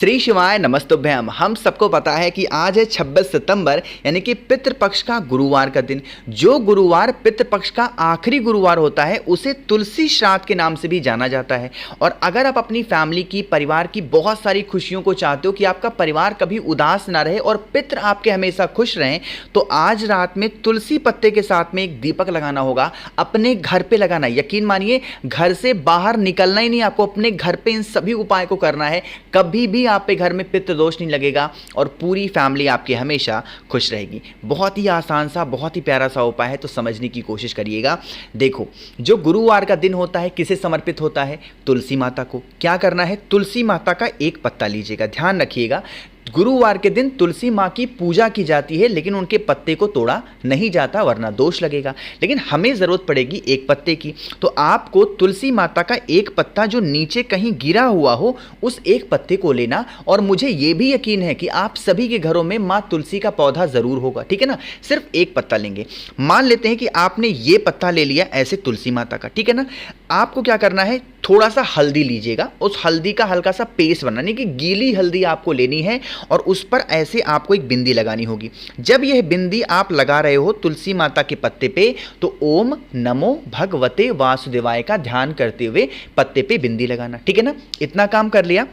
श्री शिवाय नमस्तुभ्यम। हम सबको पता है कि आज है 26 सितंबर यानी कि पितृपक्ष का गुरुवार का दिन। जो गुरुवार पितृपक्ष का आखिरी गुरुवार होता है उसे तुलसी श्राद्ध के नाम से भी जाना जाता है। और अगर आप अपनी फैमिली की, परिवार की बहुत सारी खुशियों को चाहते हो कि आपका परिवार कभी उदास ना रहे और पितृ आपके हमेशा खुश रहें, तो आज रात में तुलसी पत्ते के साथ में एक दीपक लगाना होगा। अपने घर पे लगाना, यकीन मानिए घर से बाहर निकलना ही नहीं, आपको अपने घर पे इन सभी उपाय को करना है। कभी भी आप पे घर में पितृ दोष नहीं लगेगा और पूरी फैमिली आपकी हमेशा खुश रहेगी। बहुत ही आसान सा, बहुत ही प्यारा सा उपाय है, तो समझने की कोशिश करिएगा। देखो, जो गुरुवार का दिन होता है किसे समर्पित होता है? तुलसी माता को। क्या करना है? तुलसी माता का एक पत्ता लीजिएगा। ध्यान रखिएगा, गुरुवार के दिन तुलसी माँ की पूजा की जाती है, लेकिन उनके पत्ते को तोड़ा नहीं जाता वरना दोष लगेगा। लेकिन हमें ज़रूरत पड़ेगी एक पत्ते की, तो आपको तुलसी माता का एक पत्ता जो नीचे कहीं गिरा हुआ हो उस एक पत्ते को लेना। और मुझे ये भी यकीन है कि आप सभी के घरों में माँ तुलसी का पौधा ज़रूर होगा, ठीक है ना। सिर्फ एक पत्ता लेंगे। मान लेते हैं कि आपने ये पत्ता ले लिया ऐसे तुलसी माता का, ठीक है ना। आपको क्या करना है? थोड़ा सा हल्दी लीजिएगा, उस हल्दी का हल्का सा पेस्ट बनाने की, गीली हल्दी आपको लेनी है और उस पर ऐसे आपको एक बिंदी लगानी होगी। जब यह बिंदी आप लगा रहे हो तुलसी माता के पत्ते पे, तो ओम नमो भगवते वासुदेवाय का ध्यान करते हुए पत्ते पे बिंदी लगाना, ठीक है ना। इतना काम कर लिया।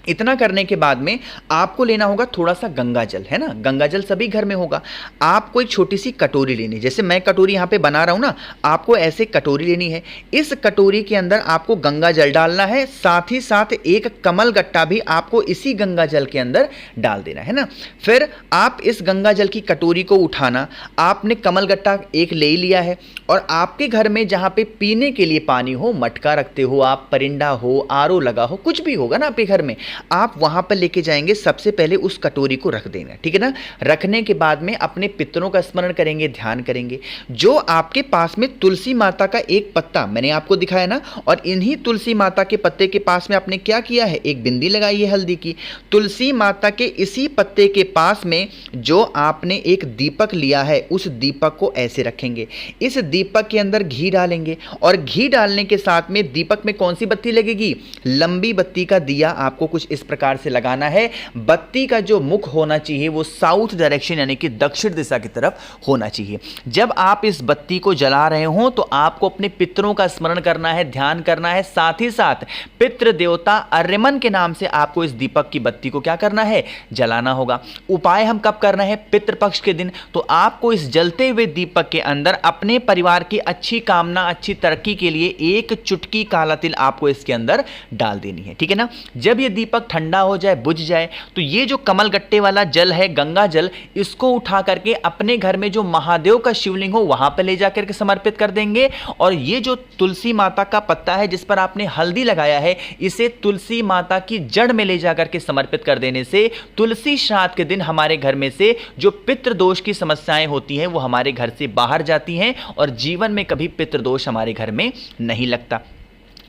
इतना करने के बाद में आपको लेना होगा थोड़ा सा गंगा जल, है ना। गंगा जल सभी घर में होगा। आपको एक छोटी सी कटोरी लेनी है, जैसे मैं कटोरी यहाँ पे बना रहा हूँ ना, आपको ऐसे कटोरी लेनी है। इस कटोरी के अंदर आपको गंगा जल डालना है, साथ ही साथ एक कमल गट्टा भी आपको इसी गंगा जल के अंदर डाल देना है ना। फिर आप इस गंगा जल की कटोरी को उठाना, आपने कमल गट्टा एक ले लिया है और आपके घर में जहाँ पे पीने के लिए पानी हो, मटका रखते हो आप, परिंदा हो, आरओ लगा हो, कुछ भी होगा ना आपके घर में, आप वहां पर लेके जाएंगे। सबसे पहले उस कटोरी को रख देना, ठीक है ना। रखने के बाद में अपने पितरों का स्मरण करेंगे, ध्यान करेंगे। जो आपके पास में तुलसी माता का एक पत्ता मैंने आपको दिखाया ना, और इन्हीं तुलसी माता के पत्ते के पास में आपने क्या किया है? एक बिंदी लगाई है हल्दी की। तुलसी माता के इसी पत्ते के पास में जो आपने एक दीपक लिया है, उस दीपक को ऐसे रखेंगे। इस दीपक के अंदर घी डालेंगे और घी डालने के साथ में दीपक में कौन सी बत्ती लगेगी? लंबी बत्ती का दिया आपको कुछ इस प्रकार से लगाना है। बत्ती का जो मुख होना चाहिए वो साउथ डायरेक्शन यानी कि दक्षिण दिशा की तरफ होना चाहिए। जब आप इस बत्ती को जला रहे हो तो आपको अपने पितरों का स्मरण करना है, ध्यान करना है। साथ ही साथ पितृ देवता अर्यमन के नाम से आपको इस दीपक की बत्ती को क्या करना है? जलाना होगा। उपाय हम कब करना है? पितृपक्ष के दिन। तो आपको इस जलते हुए दीपक के अंदर अपने परिवार की अच्छी कामना, अच्छी तरक्की के लिए एक चुटकी काला तिल आपको इसके अंदर डाल देनी है, ठीक है ना। जब ये दीपक ठंडा हो जाए, बुझ जाए, तो ये जो कमल गट्टे वाला जल है, गंगा जल, इसको उठा करके अपने घर में जो महादेव का शिवलिंग हो वहां पर ले जाकर के समर्पित कर देंगे। और ये जो तुलसी माता का पत्ता है जिस पर आपने हल्दी लगाया है, इसे तुलसी माता की जड़ में ले जाकर के समर्पित कर देने से तुलसी श्राद्ध के दिन हमारे घर में से जो पितृदोष की समस्याएं होती हैं वो हमारे घर से बाहर जाती हैं और जीवन में कभी पितृदोष हमारे घर में नहीं लगता।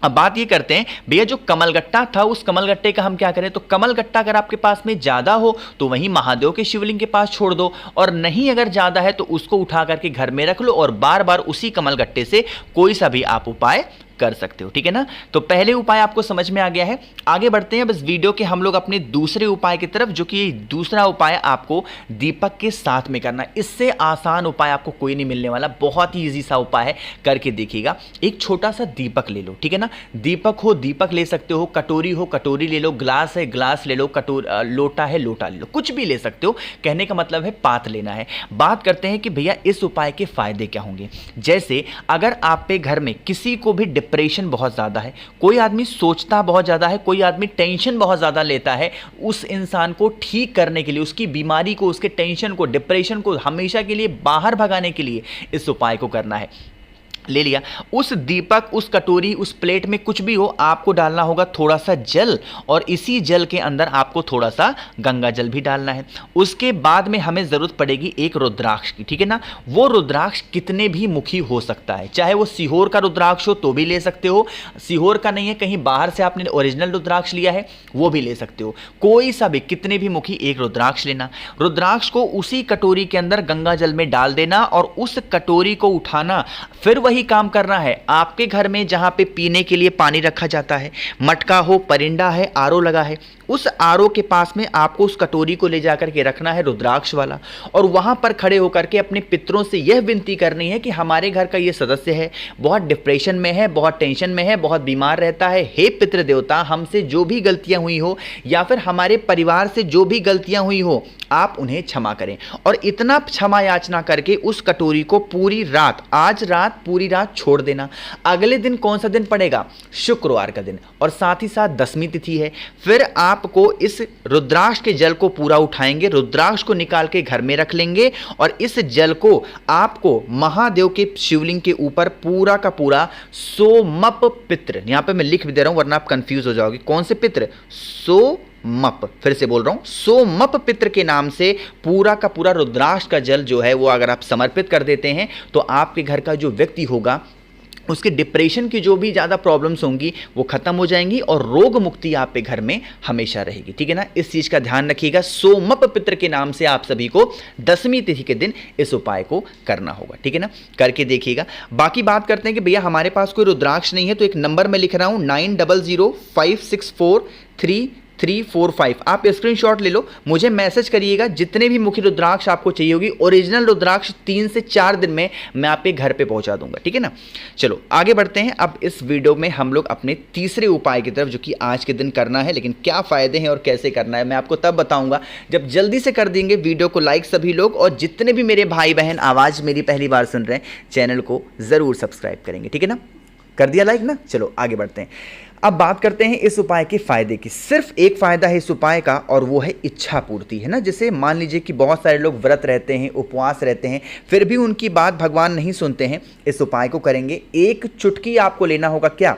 अब बात ये करते हैं, भैया जो कमलगट्टा था उस कमलगट्टे का हम क्या करें? तो कमलगट्टा अगर आपके पास में ज़्यादा हो तो वहीं महादेव के शिवलिंग के पास छोड़ दो, और नहीं अगर ज़्यादा है तो उसको उठा करके घर में रख लो और बार बार उसी कमलगट्टे से कोई सा भी आप उपाय कर सकते हो, ठीक है ना। तो पहले उपाय आपको समझ में आ गया है। आगे बढ़ते हैं बस वीडियो के हम लोग अपने दूसरे उपाय की तरफ, जो कि दूसरा उपाय आपको दीपक के साथ में करना है। इससे आसान उपाय आपको कोई नहीं मिलने वाला, बहुत ही इजी सा उपाय है, करके देखिएगा। एक छोटा सा दीपक ले लो, ठीक है ना। दीपक हो, दीपक ले सकते हो, कटोरी हो, कटोरी ले लो, ग्लास है, ग्लास ले लो, लोटा है, लोटा ले लो, कुछ भी ले सकते हो। कहने का मतलब है पात लेना है। बात करते हैं कि भैया इस उपाय के फायदे क्या होंगे। जैसे अगर आप पे घर में किसी को भी डिप्रेशन बहुत ज़्यादा है, कोई आदमी सोचता बहुत ज़्यादा है, कोई आदमी टेंशन बहुत ज़्यादा लेता है, उस इंसान को ठीक करने के लिए, उसकी बीमारी को, उसके टेंशन को, डिप्रेशन को हमेशा के लिए बाहर भगाने के लिए इस उपाय को करना है। ले लिया उस दीपक, उस कटोरी, उस प्लेट में कुछ भी हो, आपको डालना होगा थोड़ा सा जल और इसी जल के अंदर आपको थोड़ा सा गंगा जल भी डालना है। उसके बाद में हमें ज़रूरत पड़ेगी एक रुद्राक्ष की, ठीक है ना। वो रुद्राक्ष कितने भी मुखी हो सकता है, चाहे वो सीहोर का रुद्राक्ष हो तो भी ले सकते हो, सीहोर का नहीं है, कहीं बाहर से आपने ओरिजिनल रुद्राक्ष लिया है वो भी ले सकते हो। कोई सा भी, कितने भी मुखी एक रुद्राक्ष लेना। रुद्राक्ष को उसी कटोरी के अंदर गंगा जल में डाल देना और उस कटोरी को उठाना। फिर वही काम करना है। आपके घर में जहां पे पीने के लिए पानी रखा जाता है, मटका हो, परिंदा है, आरओ लगा है, उस आरओ के पास में आपको उस कटोरी को ले जाकर के रखना है, रुद्राक्ष वाला, और वहां पर खड़े होकर के अपने पितरों से यह विनती करनी है कि हमारे घर का ये सदस्य है, बहुत डिप्रेशन में है, बहुत टेंशन में है, बहुत बीमार रहता है, हे पितृ देवता, हमसे जो भी गलतियां हुई हो या फिर हमारे परिवार से जो भी गलतियां हुई हो आप उन्हें क्षमा करें। और इतना क्षमा याचना करके उस कटोरी को पूरी रात, आज रात पूरी रात छोड़ देना। अगले दिन कौन सा दिन पड़ेगा? शुक्रवार का दिन, और साथ ही साथ 10वीं तिथि है। फिर आपको इस रुद्राक्ष के जल को पूरा उठाएंगे, रुद्राक्ष को निकाल के घर में रख लेंगे, और इस जल को आपको महादेव के शिवलिंग के ऊपर पूरा का पूरा सोमप पितृ, यहां पे मैं लिख भी दे रहा हूं वरना आप कंफ्यूज हो जाओगे, कौन से पितृ? सोमप, फिर से बोल रहा हूं, सोमप पितृ के नाम से पूरा का पूरा रुद्राक्ष का जल जो है वो अगर आप समर्पित कर देते हैं तो आपके घर का जो व्यक्ति होगा उसके डिप्रेशन की जो भी ज़्यादा प्रॉब्लम्स होंगी वो खत्म हो जाएंगी और रोग मुक्ति आप पे घर में हमेशा रहेगी। ठीक है ना, इस चीज़ का ध्यान रखिएगा। सोमप पितृ के नाम से आप सभी को 10वीं तिथि के दिन इस उपाय को करना होगा। ठीक है ना, करके देखिएगा। बाकी बात करते हैं कि भैया हमारे पास कोई रुद्राक्ष नहीं है, तो एक नंबर मैं लिख रहा हूँ 9005643345। आप स्क्रीनशॉट ले लो, मुझे मैसेज करिएगा जितने भी मुख्य रुद्राक्ष आपको चाहिए होगी। ओरिजिनल रुद्राक्ष 3 से 4 दिन में मैं आपके घर पे पहुंचा दूंगा। ठीक है ना, चलो आगे बढ़ते हैं। अब इस वीडियो में हम लोग अपने तीसरे उपाय की तरफ, जो कि आज के दिन करना है, लेकिन क्या फायदे हैं और कैसे करना है मैं आपको तब बताऊंगा जब जल्दी से कर देंगे वीडियो को लाइक सभी लोग, और जितने भी मेरे भाई बहन आवाज़ मेरी पहली बार सुन रहे हैं चैनल को ज़रूर सब्सक्राइब करेंगे। ठीक है ना, कर दिया लाइक ना। चलो आगे बढ़ते हैं। अब बात करते हैं इस उपाय के फायदे की। सिर्फ एक फायदा है इस उपाय का, और वो है इच्छा पूर्ति। है ना, जैसे मान लीजिए कि बहुत सारे लोग व्रत रहते हैं, उपवास रहते हैं, फिर भी उनकी बात भगवान नहीं सुनते हैं। इस उपाय को करेंगे, एक चुटकी आपको लेना होगा, क्या?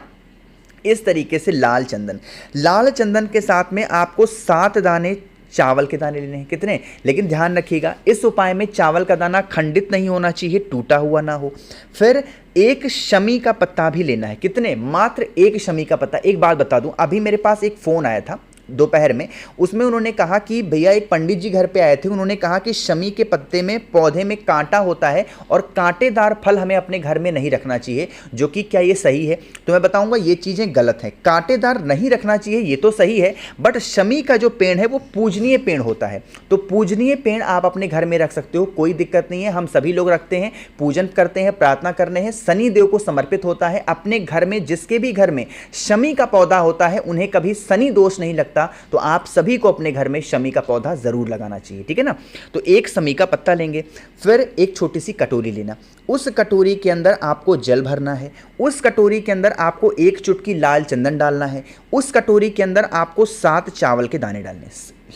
इस तरीके से लाल चंदन। लाल चंदन के साथ में आपको 7 दाने चावल के दाने लेने हैं। कितने? लेकिन ध्यान रखिएगा इस उपाय में चावल का दाना खंडित नहीं होना चाहिए, टूटा हुआ ना हो। फिर एक शमी का पत्ता भी लेना है। कितने? मात्र एक शमी का पत्ता। एक बात बता दूं, अभी मेरे पास एक फ़ोन आया था दोपहर में, उसमें उन्होंने कहा कि भैया एक पंडित जी घर पे आए थे, उन्होंने कहा कि शमी के पत्ते में पौधे में कांटा होता है और कांटेदार फल हमें अपने घर में नहीं रखना चाहिए, जो कि क्या ये सही है? तो मैं बताऊंगा ये चीज़ें गलत हैं। कांटेदार नहीं रखना चाहिए ये तो सही है, बट शमी का जो पेड़ है वो पूजनीय पेड़ होता है, तो पूजनीय पेड़ आप अपने घर में रख सकते हो, कोई दिक्कत नहीं है। हम सभी लोग रखते हैं, पूजन करते हैं, प्रार्थना करने हैं, शनि देव को समर्पित होता है। अपने घर में जिसके भी घर में शमी का पौधा होता है उन्हें कभी शनि दोष नहीं लगता, तो आप सभी को अपने घर में शमी का पौधा जरूर लगाना चाहिए। ठीक है ना, तो एक शमी का पत्ता लेंगे, फिर एक छोटी सी कटोरी लेना, उस कटोरी के अंदर आपको जल भरना है, उस कटोरी के अंदर आपको एक चुटकी लाल चंदन डालना है, उस कटोरी के अंदर आपको 7 चावल के दाने डालने,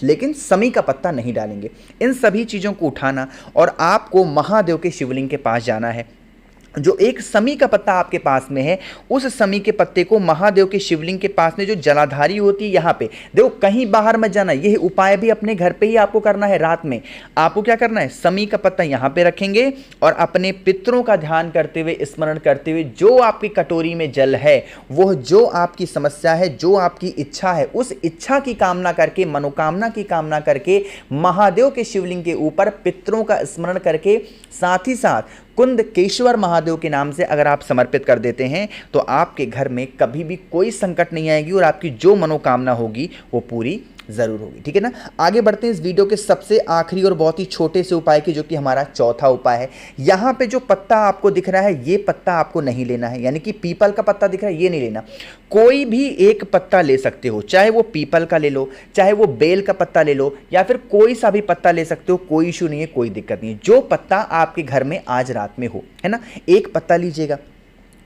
लेकिन शमी का पत्ता नहीं डालेंगे। इन सभी चीज़ों को उठाना और आपको महादेव के शिवलिंग के पास जाना है। जो एक शमी का पत्ता आपके पास में है, उस शमी के पत्ते को महादेव के शिवलिंग के पास में जो जलाधारी होती है यहाँ पे, देखो कहीं बाहर मत जाना, यह उपाय भी अपने घर पे ही आपको करना है। रात में आपको क्या करना है, शमी का पत्ता यहाँ पे रखेंगे और अपने पितरों का ध्यान करते हुए, स्मरण करते हुए, जो आपकी कटोरी में जल है, वह जो आपकी समस्या है, जो आपकी इच्छा है, उस इच्छा की कामना करके, मनोकामना की कामना करके महादेव के शिवलिंग के ऊपर पितरों का स्मरण करके, साथ ही साथ कुंदकेश्वर महादेव के नाम से अगर आप समर्पित कर देते हैं तो आपके घर में कभी भी कोई संकट नहीं आएगी और आपकी जो मनोकामना होगी वो पूरी जरूर होगी। ठीक है ना, आगे बढ़ते हैं इस वीडियो के सबसे आखिरी और बहुत ही छोटे से उपाय की, जो कि हमारा चौथा उपाय है। यहाँ पे जो पत्ता आपको दिख रहा है ये पत्ता आपको नहीं लेना है, यानी कि पीपल का पत्ता दिख रहा है ये नहीं लेना, कोई भी एक पत्ता ले सकते हो, चाहे वो पीपल का ले लो, चाहे वो बेल का पत्ता ले लो, या फिर कोई सा भी पत्ता ले सकते हो, कोई इशू नहीं है, कोई दिक्कत नहीं है। जो पत्ता आपके घर में आज रात में हो, है ना, एक पत्ता लीजिएगा,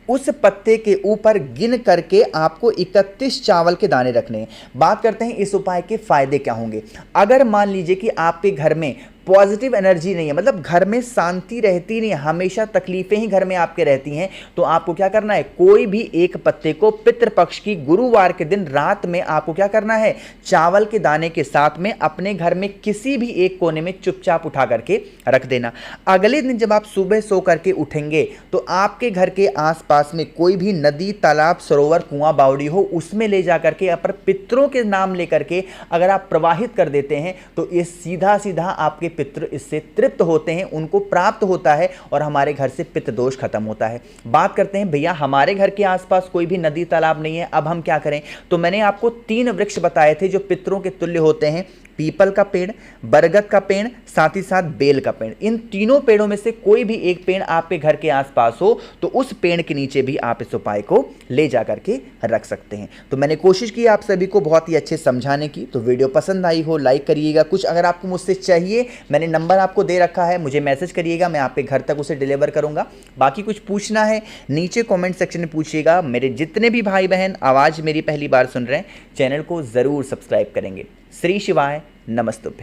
उस पत्ते के ऊपर गिन करके आपको 31 चावल के दाने रखने हैं। बात करते हैं इस उपाय के फायदे क्या होंगे। अगर मान लीजिए कि आपके घर में पॉजिटिव एनर्जी नहीं है, मतलब घर में शांति रहती नहीं, हमेशा तकलीफें ही घर में आपके रहती हैं, तो आपको क्या करना है, कोई भी एक पत्ते को पितृपक्ष की गुरुवार के दिन रात में आपको क्या करना है, चावल के दाने के साथ में अपने घर में किसी भी एक कोने में चुपचाप उठा करके रख देना। अगले दिन जब आप सुबह सो करके उठेंगे तो आपके घर के आसपास में कोई भी नदी, तालाब, सरोवर, कुआं, बावड़ी हो, उसमें ले जा करके अपने पितरों के नाम लेकर के अगर आप प्रवाहित कर देते हैं तो ये सीधा सीधा आपके पितृ इससे तृप्त होते हैं, उनको प्राप्त होता है और हमारे घर से पितृ दोष खत्म होता है। बात करते हैं भैया हमारे घर के आसपास कोई भी नदी तालाब नहीं है, अब हम क्या करें? तो मैंने आपको 3 वृक्ष बताए थे जो पितरों के तुल्य होते हैं, पीपल का पेड़, बरगद का पेड़, साथ ही साथ बेल का पेड़। इन तीनों पेड़ों में से कोई भी एक पेड़ आपके घर के आसपास हो तो उस पेड़ के नीचे भी आप इस उपाय को ले जा करके रख सकते हैं। तो मैंने कोशिश की आप सभी को बहुत ही अच्छे समझाने की। तो वीडियो पसंद आई हो लाइक करिएगा। कुछ अगर आपको मुझसे चाहिए, मैंने नंबर आपको दे रखा है, मुझे मैसेज करिएगा, मैं आपके घर तक उसे डिलीवर करूंगा। बाकी कुछ पूछना है नीचे कॉमेंट सेक्शन में पूछिएगा। मेरे जितने भी भाई बहन आवाज़ मेरी पहली बार सुन रहे हैं, चैनल को ज़रूर सब्सक्राइब करेंगे। श्री शिवाय नमस्तुभ्यं।